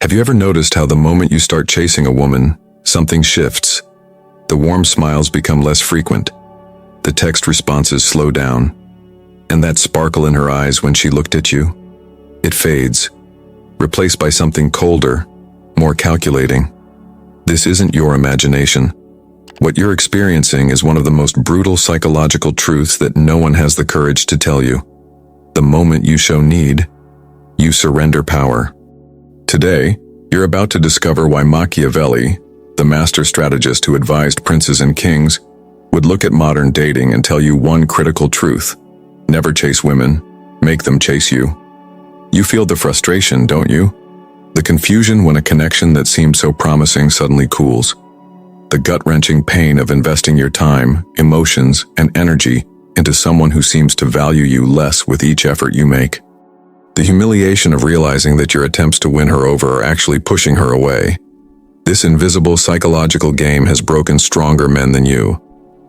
Have you ever noticed how the moment you start chasing a woman, something shifts? The warm smiles become less frequent. The text responses slow down. And that sparkle in her eyes when she looked at you? It fades, replaced by something colder, more calculating. This isn't your imagination. What you're experiencing is one of the most brutal psychological truths that no one has the courage to tell you. The moment you show need, you surrender power. Today, you're about to discover why Machiavelli, the master strategist who advised princes and kings, would look at modern dating and tell you one critical truth. Never chase women, make them chase you. You feel the frustration, don't you? The confusion when a connection that seemed so promising suddenly cools. The gut-wrenching pain of investing your time, emotions, and energy into someone who seems to value you less with each effort you make. The humiliation of realizing that your attempts to win her over are actually pushing her away. This invisible psychological game has broken stronger men than you.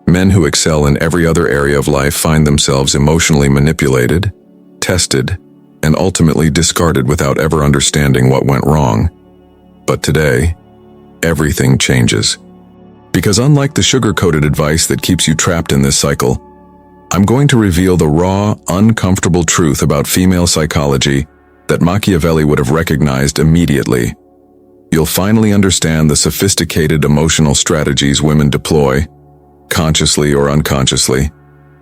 Men who excel in every other area of life find themselves emotionally manipulated, tested, and ultimately discarded without ever understanding what went wrong. But today, everything changes. Because unlike the sugar-coated advice that keeps you trapped in this cycle, I'm going to reveal the raw, uncomfortable truth about female psychology that Machiavelli would have recognized immediately. You'll finally understand the sophisticated emotional strategies women deploy, consciously or unconsciously,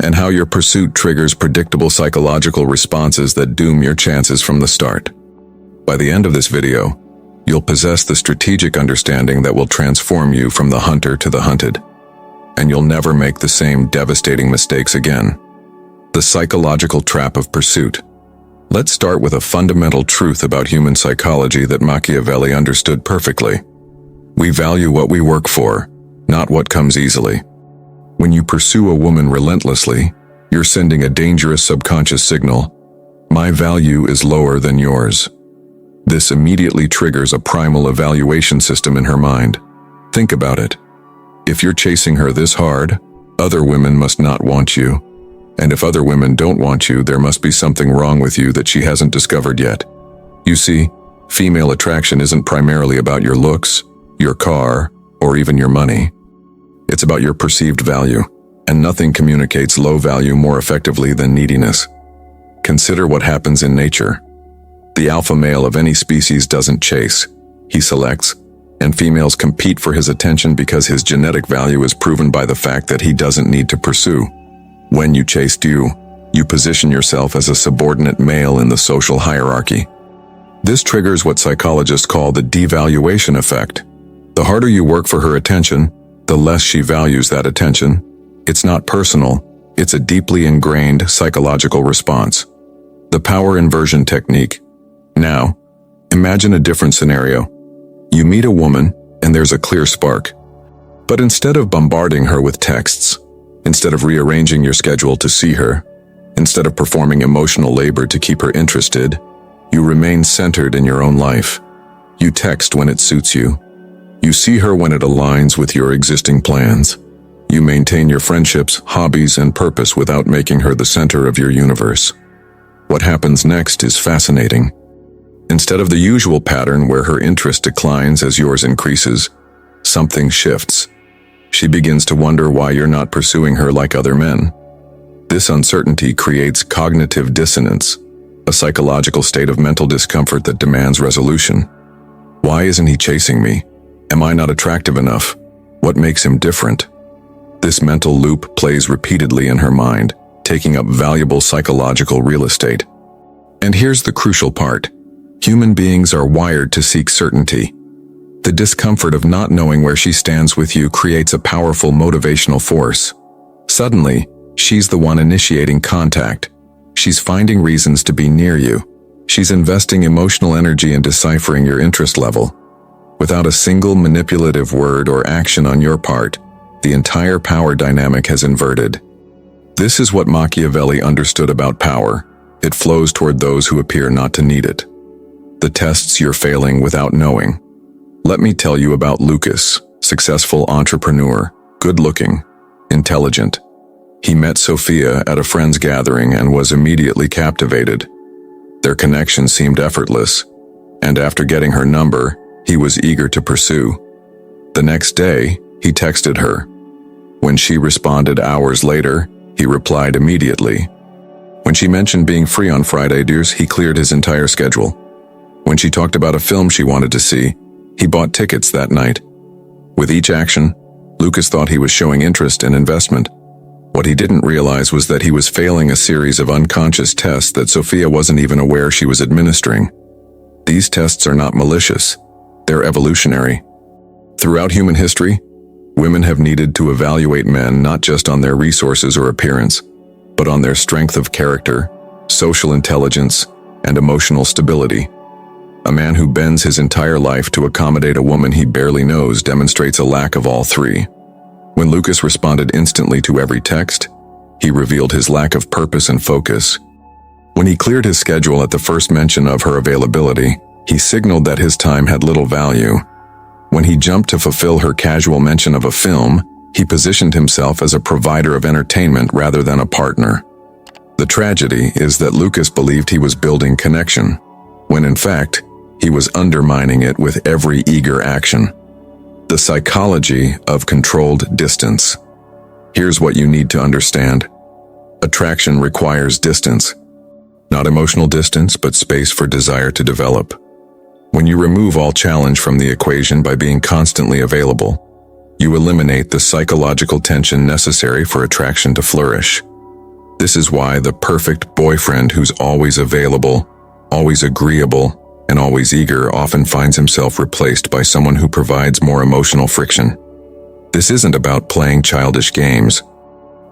and how your pursuit triggers predictable psychological responses that doom your chances from the start. By the end of this video, you'll possess the strategic understanding that will transform you from the hunter to the hunted. And you'll never make the same devastating mistakes again. The psychological trap of pursuit. Let's start with a fundamental truth about human psychology that Machiavelli understood perfectly. We value what we work for, not what comes easily. When you pursue a woman relentlessly, you're sending a dangerous subconscious signal. My value is lower than yours. This immediately triggers a primal evaluation system in her mind. Think about it. If you're chasing her this hard, other women must not want you. And if other women don't want you, there must be something wrong with you that she hasn't discovered yet. You see, female attraction isn't primarily about your looks, your car, or even your money. It's about your perceived value, and nothing communicates low value more effectively than neediness. Consider what happens in nature. The alpha male of any species doesn't chase, he selects, and females compete for his attention because his genetic value is proven by the fact that he doesn't need to pursue. When you chased you position yourself as a subordinate male in the social hierarchy. This triggers what psychologists call the devaluation effect. The harder you work for her attention, the less she values that attention. It's not personal, it's a deeply ingrained psychological response. The power inversion technique. Now, imagine a different scenario. You meet a woman, and there's a clear spark. But instead of bombarding her with texts, instead of rearranging your schedule to see her, instead of performing emotional labor to keep her interested, you remain centered in your own life. You text when it suits you. You see her when it aligns with your existing plans. You maintain your friendships, hobbies, and purpose without making her the center of your universe. What happens next is fascinating. Instead of the usual pattern where her interest declines as yours increases, something shifts. She begins to wonder why you're not pursuing her like other men. This uncertainty creates cognitive dissonance, a psychological state of mental discomfort that demands resolution. Why isn't he chasing me? Am I not attractive enough? What makes him different? This mental loop plays repeatedly in her mind, taking up valuable psychological real estate. And here's the crucial part. Human beings are wired to seek certainty. The discomfort of not knowing where she stands with you creates a powerful motivational force. Suddenly, she's the one initiating contact. She's finding reasons to be near you. She's investing emotional energy in deciphering your interest level. Without a single manipulative word or action on your part, the entire power dynamic has inverted. This is what Machiavelli understood about power. It flows toward those who appear not to need it. The tests you're failing without knowing. Let me tell you about Lucas, successful entrepreneur, good-looking, intelligent. He met Sophia at a friend's gathering and was immediately captivated. Their connection seemed effortless, and after getting her number, he was eager to pursue. The next day, he texted her. When she responded hours later, he replied immediately. When she mentioned being free on Fridays, he cleared his entire schedule. When she talked about a film she wanted to see, he bought tickets that night. With each action, Lucas thought he was showing interest and investment. What he didn't realize was that he was failing a series of unconscious tests that Sophia wasn't even aware she was administering. These tests are not malicious. They're evolutionary. Throughout human history, women have needed to evaluate men not just on their resources or appearance, but on their strength of character, social intelligence, and emotional stability. A man who bends his entire life to accommodate a woman he barely knows demonstrates a lack of all three. When Lucas responded instantly to every text, he revealed his lack of purpose and focus. When he cleared his schedule at the first mention of her availability, he signaled that his time had little value. When he jumped to fulfill her casual mention of a film, he positioned himself as a provider of entertainment rather than a partner. The tragedy is that Lucas believed he was building connection, when in fact, he was undermining it with every eager action. The psychology of controlled distance. Here's what you need to understand. Attraction requires distance. Not emotional distance, but space for desire to develop. When you remove all challenge from the equation by being constantly available, you eliminate the psychological tension necessary for attraction to flourish. This is why the perfect boyfriend who's always available, always agreeable, and always eager often finds himself replaced by someone who provides more emotional friction. This isn't about playing childish games.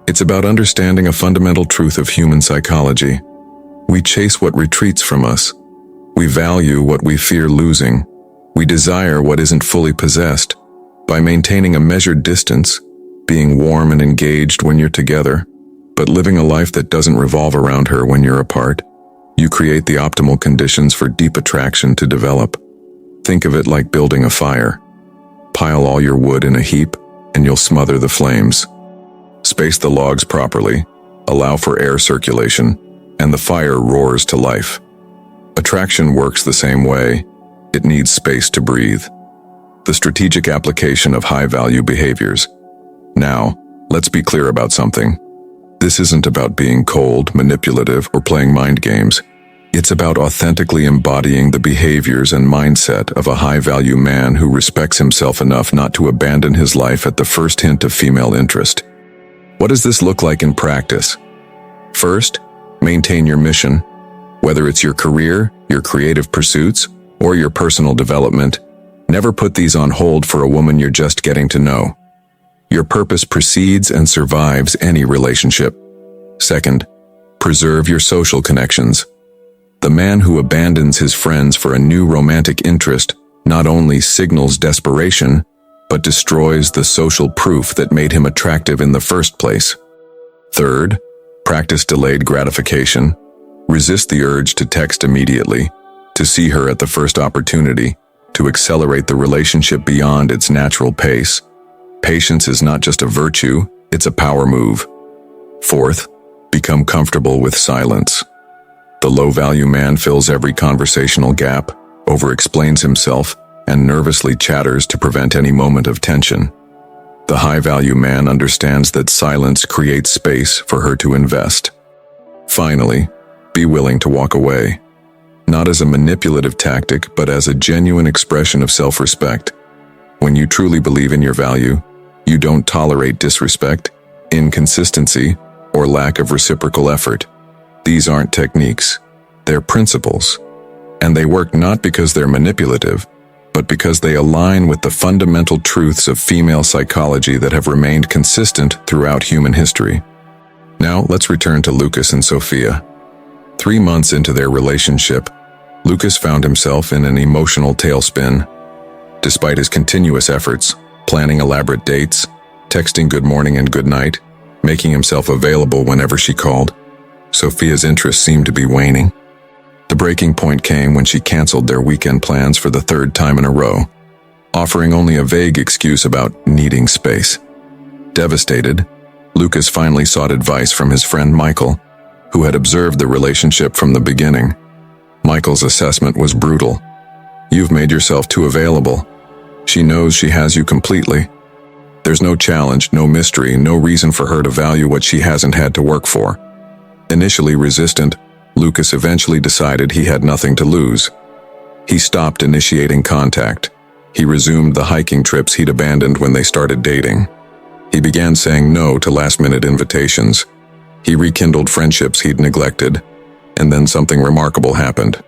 It's about understanding a fundamental truth of human psychology. We chase what retreats from us. We value what we fear losing. We desire what isn't fully possessed. By maintaining a measured distance, being warm and engaged when you're together, but living a life that doesn't revolve around her when you're apart, you create the optimal conditions for deep attraction to develop. Think of it like building a fire. Pile all your wood in a heap, and you'll smother the flames. Space the logs properly, allow for air circulation, and the fire roars to life. Attraction works the same way. It needs space to breathe. The strategic application of high-value behaviors. Now, let's be clear about something. This isn't about being cold, manipulative, or playing mind games. It's about authentically embodying the behaviors and mindset of a high-value man who respects himself enough not to abandon his life at the first hint of female interest. What does this look like in practice? First, maintain your mission. Whether it's your career, your creative pursuits, or your personal development, never put these on hold for a woman you're just getting to know. Your purpose precedes and survives any relationship. Second, preserve your social connections. The man who abandons his friends for a new romantic interest not only signals desperation, but destroys the social proof that made him attractive in the first place. Third, practice delayed gratification. Resist the urge to text immediately, to see her at the first opportunity, to accelerate the relationship beyond its natural pace. Patience is not just a virtue, it's a power move. Fourth, become comfortable with silence. The low-value man fills every conversational gap, over-explains himself, and nervously chatters to prevent any moment of tension. The high-value man understands that silence creates space for her to invest. Finally, be willing to walk away. Not as a manipulative tactic, but as a genuine expression of self-respect. When you truly believe in your value, you don't tolerate disrespect, inconsistency, or lack of reciprocal effort. These aren't techniques, they're principles. And they work not because they're manipulative, but because they align with the fundamental truths of female psychology that have remained consistent throughout human history. Now, let's return to Lucas and Sophia. 3 months into their relationship, Lucas found himself in an emotional tailspin. Despite his continuous efforts, planning elaborate dates, texting good morning and good night, making himself available whenever she called, Sophia's interest seemed to be waning. The breaking point came when she canceled their weekend plans for the 3rd time in a row, offering only a vague excuse about needing space. Devastated, Lucas finally sought advice from his friend Michael, who had observed the relationship from the beginning. Michael's assessment was brutal. You've made yourself too available. She knows she has you completely. There's no challenge, no mystery, no reason for her to value what she hasn't had to work for. Initially resistant, Lucas eventually decided he had nothing to lose. He stopped initiating contact. He resumed the hiking trips he'd abandoned when they started dating. He began saying no to last-minute invitations. He rekindled friendships he'd neglected. And then something remarkable happened.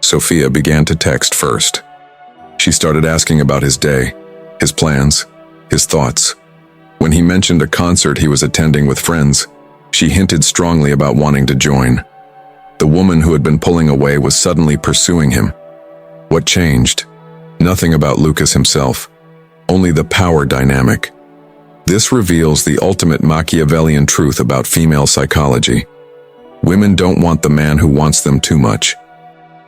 Sophia began to text first. She started asking about his day, his plans, his thoughts. When he mentioned a concert he was attending with friends, she hinted strongly about wanting to join. The woman who had been pulling away was suddenly pursuing him. What changed? Nothing about Lucas himself, only the power dynamic. This reveals the ultimate Machiavellian truth about female psychology. Women don't want the man who wants them too much.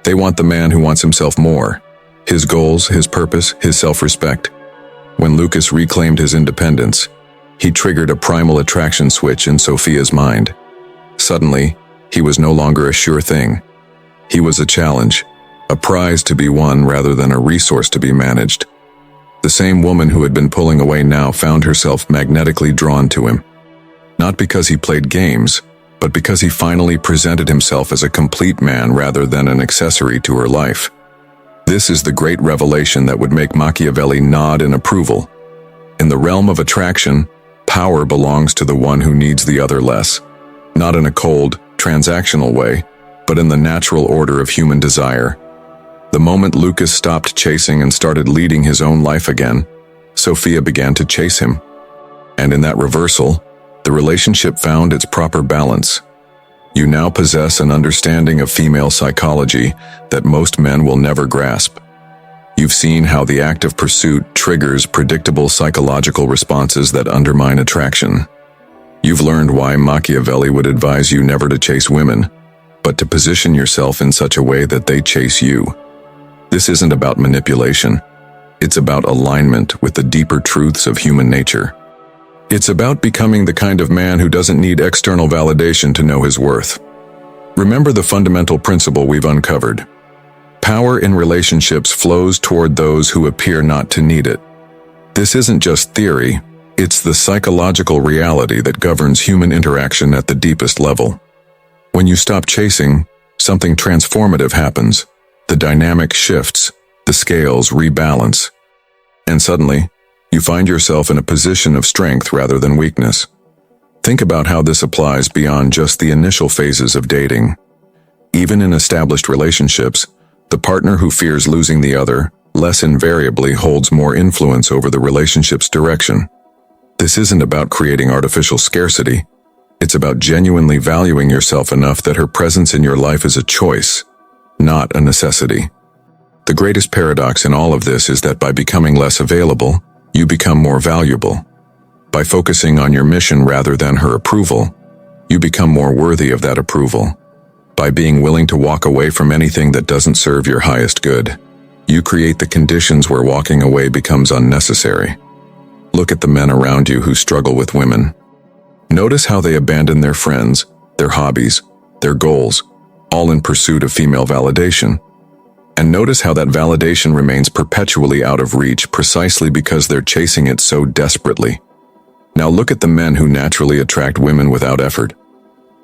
They want the man who wants himself more. His goals, his purpose, his self-respect. When Lucas reclaimed his independence, he triggered a primal attraction switch in Sophia's mind. Suddenly, he was no longer a sure thing. He was a challenge, a prize to be won rather than a resource to be managed. The same woman who had been pulling away now found herself magnetically drawn to him. Not because he played games, but because he finally presented himself as a complete man rather than an accessory to her life. This is the great revelation that would make Machiavelli nod in approval. In the realm of attraction, power belongs to the one who needs the other less. Not in a cold, transactional way, but in the natural order of human desire. The moment Lucas stopped chasing and started leading his own life again, Sophia began to chase him. And in that reversal, the relationship found its proper balance. You now possess an understanding of female psychology that most men will never grasp. You've seen how the act of pursuit triggers predictable psychological responses that undermine attraction. You've learned why Machiavelli would advise you never to chase women, but to position yourself in such a way that they chase you. This isn't about manipulation. It's about alignment with the deeper truths of human nature. It's about becoming the kind of man who doesn't need external validation to know his worth. Remember the fundamental principle we've uncovered. Power in relationships flows toward those who appear not to need it. This isn't just theory, it's the psychological reality that governs human interaction at the deepest level. When you stop chasing, something transformative happens. The dynamic shifts, the scales rebalance. And suddenly, you find yourself in a position of strength rather than weakness. Think about how this applies beyond just the initial phases of dating. Even in established relationships, the partner who fears losing the other less invariably holds more influence over the relationship's direction. This isn't about creating artificial scarcity. It's about genuinely valuing yourself enough that her presence in your life is a choice, not a necessity. The greatest paradox in all of this is that by becoming less available, you become more valuable. By focusing on your mission rather than her approval, you become more worthy of that approval. By being willing to walk away from anything that doesn't serve your highest good, you create the conditions where walking away becomes unnecessary. Look at the men around you who struggle with women. Notice how they abandon their friends, their hobbies, their goals, all in pursuit of female validation. And notice how that validation remains perpetually out of reach precisely because they're chasing it so desperately. Now look at the men who naturally attract women without effort.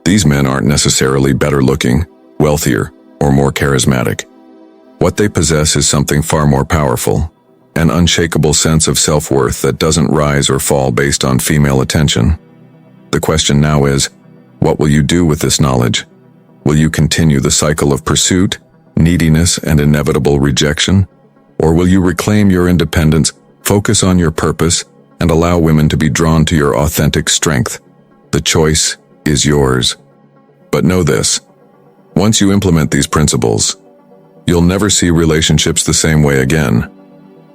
These men aren't necessarily better looking, wealthier, or more charismatic. What they possess is something far more powerful, an unshakable sense of self-worth that doesn't rise or fall based on female attention. The question now is, what will you do with this knowledge? Will you continue the cycle of pursuit, neediness, and inevitable rejection? Or will you reclaim your independence, focus on your purpose, and allow women to be drawn to your authentic strength? The choice is yours. But know this, once you implement these principles, you'll never see relationships the same way again.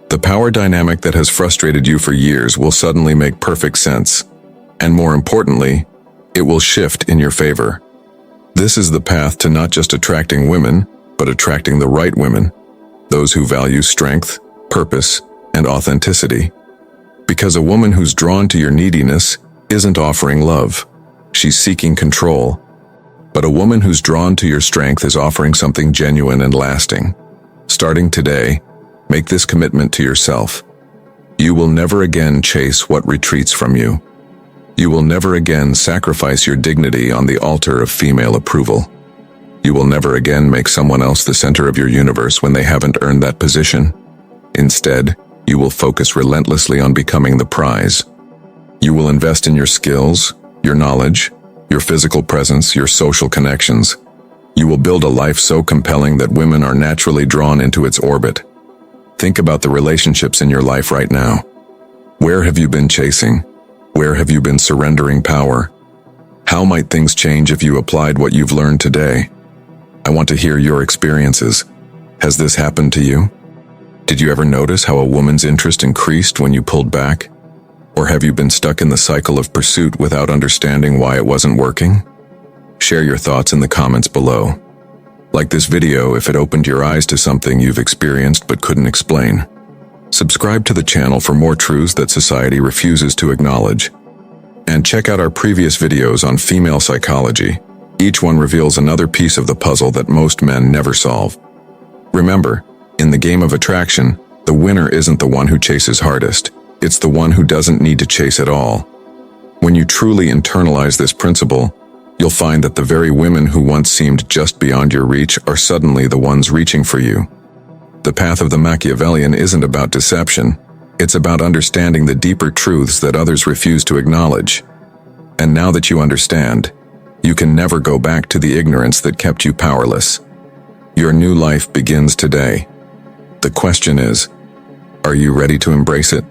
The power dynamic that has frustrated you for years will suddenly make perfect sense. And more importantly, it will shift in your favor. This is the path to not just attracting women, but attracting the right women, those who value strength, purpose, and authenticity. Because a woman who's drawn to your neediness isn't offering love. She's seeking control. But a woman who's drawn to your strength is offering something genuine and lasting. Starting today, make this commitment to yourself. You will never again chase what retreats from you. You will never again sacrifice your dignity on the altar of female approval. You will never again make someone else the center of your universe when they haven't earned that position. Instead, you will focus relentlessly on becoming the prize. You will invest in your skills, your knowledge, your physical presence, your social connections. You will build a life so compelling that women are naturally drawn into its orbit. Think about the relationships in your life right now. Where have you been chasing? Where have you been surrendering power? How might things change if you applied what you've learned today? I want to hear your experiences. Has this happened to you? Did you ever notice how a woman's interest increased when you pulled back? Or have you been stuck in the cycle of pursuit without understanding why it wasn't working? Share your thoughts in the comments below. Like this video if it opened your eyes to something you've experienced but couldn't explain. Subscribe to the channel for more truths that society refuses to acknowledge. And check out our previous videos on female psychology. Each one reveals another piece of the puzzle that most men never solve. Remember, in the game of attraction, the winner isn't the one who chases hardest. It's the one who doesn't need to chase at all. When you truly internalize this principle, you'll find that the very women who once seemed just beyond your reach are suddenly the ones reaching for you. The path of the Machiavellian isn't about deception. It's about understanding the deeper truths that others refuse to acknowledge. And now that you understand, you can never go back to the ignorance that kept you powerless. Your new life begins today. The question is, are you ready to embrace it?